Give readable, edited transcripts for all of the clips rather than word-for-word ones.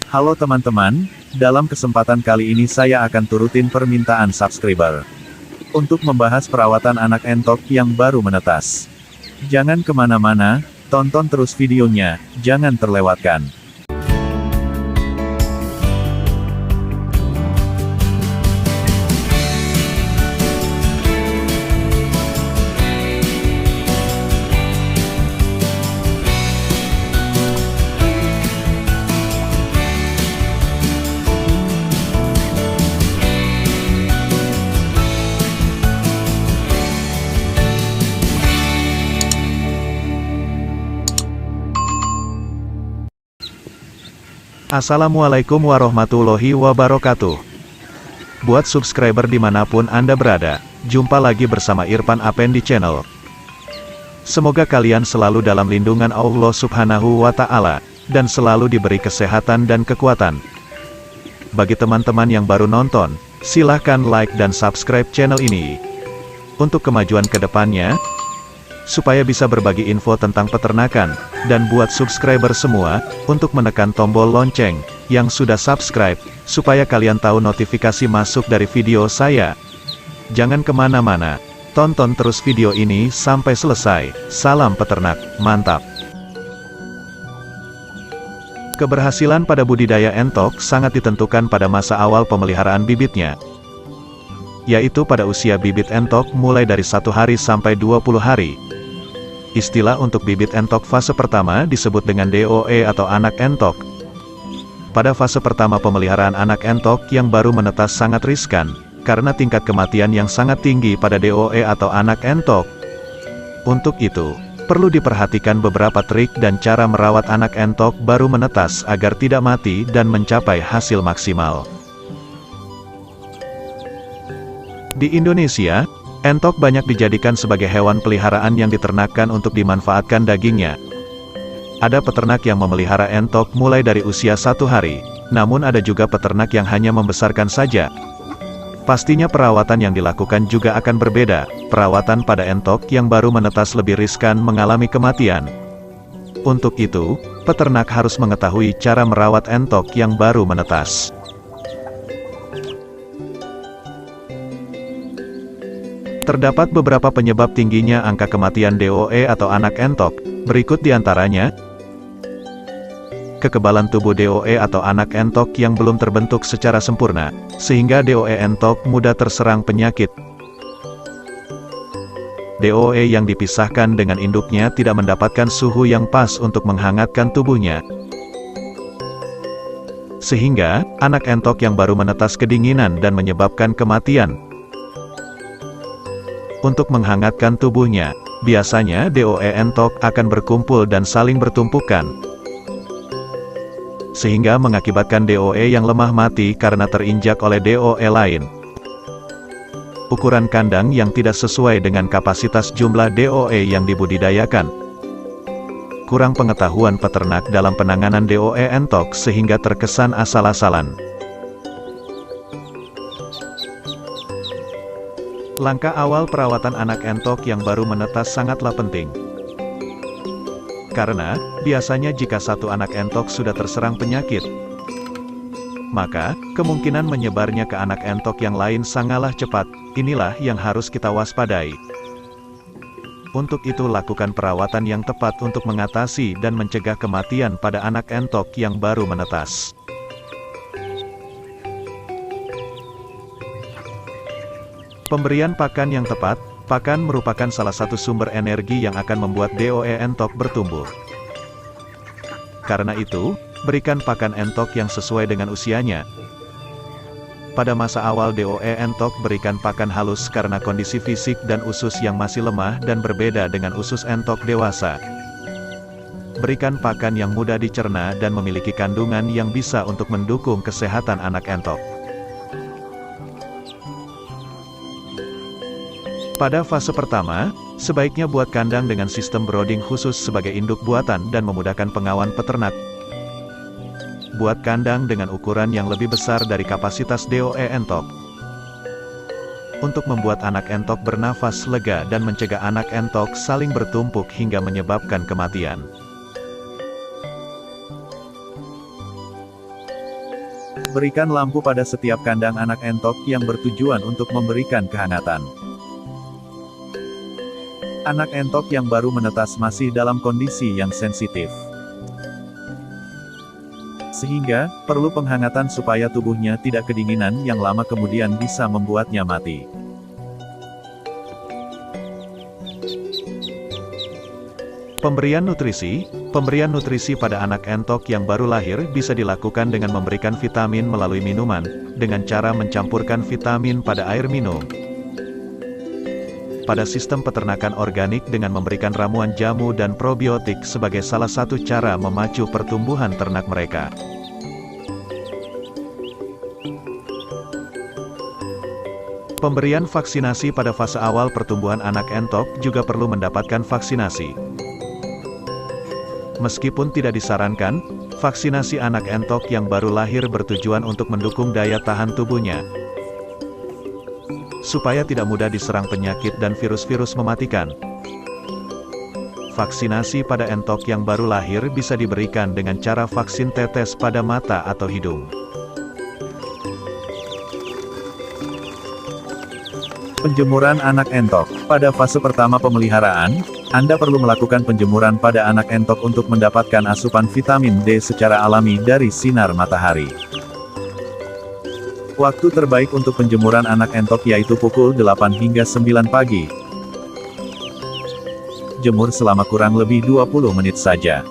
Halo teman-teman, dalam kesempatan kali ini saya akan turutin permintaan subscriber untuk membahas perawatan anak entok yang baru menetas. Jangan kemana-mana, tonton terus videonya, jangan terlewatkan. Assalamualaikum warahmatullahi wabarakatuh. Buat subscriber dimanapun Anda berada, jumpa lagi bersama Irfan Apen di channel. Semoga kalian selalu dalam lindungan Allah Subhanahu wa Ta'ala, dan selalu diberi kesehatan dan kekuatan. Bagi teman-teman yang baru nonton, silahkan like dan subscribe channel ini. Untuk kemajuan kedepannya, supaya bisa berbagi info tentang peternakan, dan buat subscriber semua, untuk menekan tombol lonceng, yang sudah subscribe, supaya kalian tahu notifikasi masuk dari video saya. Jangan kemana-mana, tonton terus video ini sampai selesai. Salam peternak, mantap! Keberhasilan pada budidaya entok sangat ditentukan pada masa awal pemeliharaan bibitnya, yaitu pada usia bibit entok mulai dari 1 hari sampai 20 hari. Istilah untuk bibit entok fase pertama disebut dengan DOE atau anak entok. Pada fase pertama pemeliharaan anak entok yang baru menetas sangat riskan, karena tingkat kematian yang sangat tinggi pada DOE atau anak entok. Untuk itu, perlu diperhatikan beberapa trik dan cara merawat anak entok baru menetas agar tidak mati dan mencapai hasil maksimal. Di Indonesia, entok banyak dijadikan sebagai hewan peliharaan yang diternakan untuk dimanfaatkan dagingnya. Ada peternak yang memelihara entok mulai dari usia 1 hari, namun ada juga peternak yang hanya membesarkan saja. Pastinya perawatan yang dilakukan juga akan berbeda. Perawatan pada entok yang baru menetas lebih riskan mengalami kematian. Untuk itu, peternak harus mengetahui cara merawat entok yang baru menetas. Terdapat beberapa penyebab tingginya angka kematian DOE atau anak entok, berikut diantaranya. Kekebalan tubuh DOE atau anak entok yang belum terbentuk secara sempurna, sehingga DOE entok mudah terserang penyakit. DOE yang dipisahkan dengan induknya tidak mendapatkan suhu yang pas untuk menghangatkan tubuhnya, sehingga anak entok yang baru menetas kedinginan dan menyebabkan kematian. Untuk menghangatkan tubuhnya, biasanya DOE entok akan berkumpul dan saling bertumpukan, sehingga mengakibatkan DOE yang lemah mati karena terinjak oleh DOE lain. Ukuran kandang yang tidak sesuai dengan kapasitas jumlah DOE yang dibudidayakan. Kurang pengetahuan peternak dalam penanganan DOE entok sehingga terkesan asal-asalan. Langkah awal perawatan anak entok yang baru menetas sangatlah penting. Karena, biasanya jika satu anak entok sudah terserang penyakit, maka, kemungkinan menyebarnya ke anak entok yang lain sangatlah cepat. Inilah yang harus kita waspadai. Untuk itu lakukan perawatan yang tepat untuk mengatasi dan mencegah kematian pada anak entok yang baru menetas. Pemberian pakan yang tepat. Pakan merupakan salah satu sumber energi yang akan membuat DOE entok bertumbuh. Karena itu, berikan pakan entok yang sesuai dengan usianya. Pada masa awal DOE entok berikan pakan halus karena kondisi fisik dan usus yang masih lemah dan berbeda dengan usus entok dewasa. Berikan pakan yang mudah dicerna dan memiliki kandungan yang bisa untuk mendukung kesehatan anak entok. Pada fase pertama, sebaiknya buat kandang dengan sistem brooding khusus sebagai induk buatan dan memudahkan pengawan peternak. Buat kandang dengan ukuran yang lebih besar dari kapasitas DOE entok. Untuk membuat anak entok bernafas lega dan mencegah anak entok saling bertumpuk hingga menyebabkan kematian. Berikan lampu pada setiap kandang anak entok yang bertujuan untuk memberikan kehangatan. Anak entok yang baru menetas masih dalam kondisi yang sensitif, sehingga perlu penghangatan supaya tubuhnya tidak kedinginan yang lama kemudian bisa membuatnya mati. Pemberian nutrisi pada anak entok yang baru lahir bisa dilakukan dengan memberikan vitamin melalui minuman, dengan cara mencampurkan vitamin pada air minum. Pada sistem peternakan organik dengan memberikan ramuan jamu dan probiotik sebagai salah satu cara memacu pertumbuhan ternak mereka. Pemberian vaksinasi pada fase awal pertumbuhan anak entok juga perlu mendapatkan vaksinasi. Meskipun tidak disarankan, vaksinasi anak entok yang baru lahir bertujuan untuk mendukung daya tahan tubuhnya, supaya tidak mudah diserang penyakit dan virus-virus mematikan. Vaksinasi pada entok yang baru lahir bisa diberikan dengan cara vaksin tetes pada mata atau hidung. Penjemuran anak entok. Pada fase pertama pemeliharaan, Anda perlu melakukan penjemuran pada anak entok untuk mendapatkan asupan vitamin D secara alami dari sinar matahari. Waktu terbaik untuk penjemuran anak entok yaitu pukul 8 hingga 9 pagi. Jemur selama kurang lebih 20 menit saja.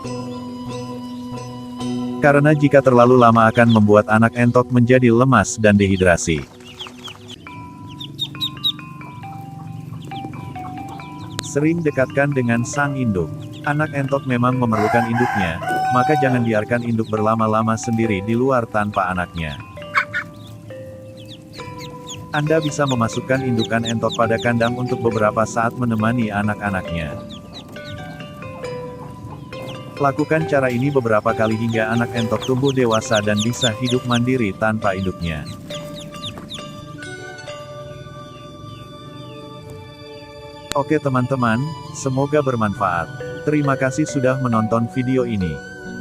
Karena jika terlalu lama akan membuat anak entok menjadi lemas dan dehidrasi. Sering dekatkan dengan sang induk. Anak entok memang memerlukan induknya, maka jangan biarkan induk berlama-lama sendiri di luar tanpa anaknya. Anda bisa memasukkan indukan entok pada kandang untuk beberapa saat menemani anak-anaknya. Lakukan cara ini beberapa kali hingga anak entok tumbuh dewasa dan bisa hidup mandiri tanpa induknya. Oke teman-teman, semoga bermanfaat. Terima kasih sudah menonton video ini.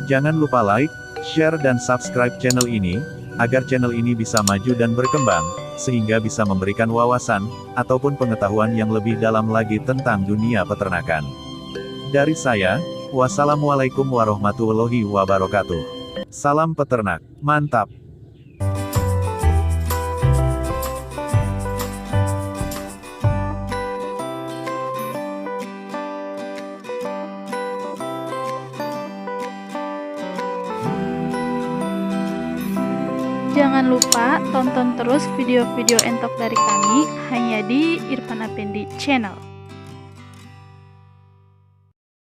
Jangan lupa like, share dan subscribe channel ini, agar channel ini bisa maju dan berkembang, sehingga bisa memberikan wawasan, ataupun pengetahuan yang lebih dalam lagi tentang dunia peternakan. Dari saya, wassalamualaikum warahmatullahi wabarakatuh. Salam peternak, mantap! Jangan lupa tonton terus video-video entok dari kami hanya di Irfan Afendi Channel.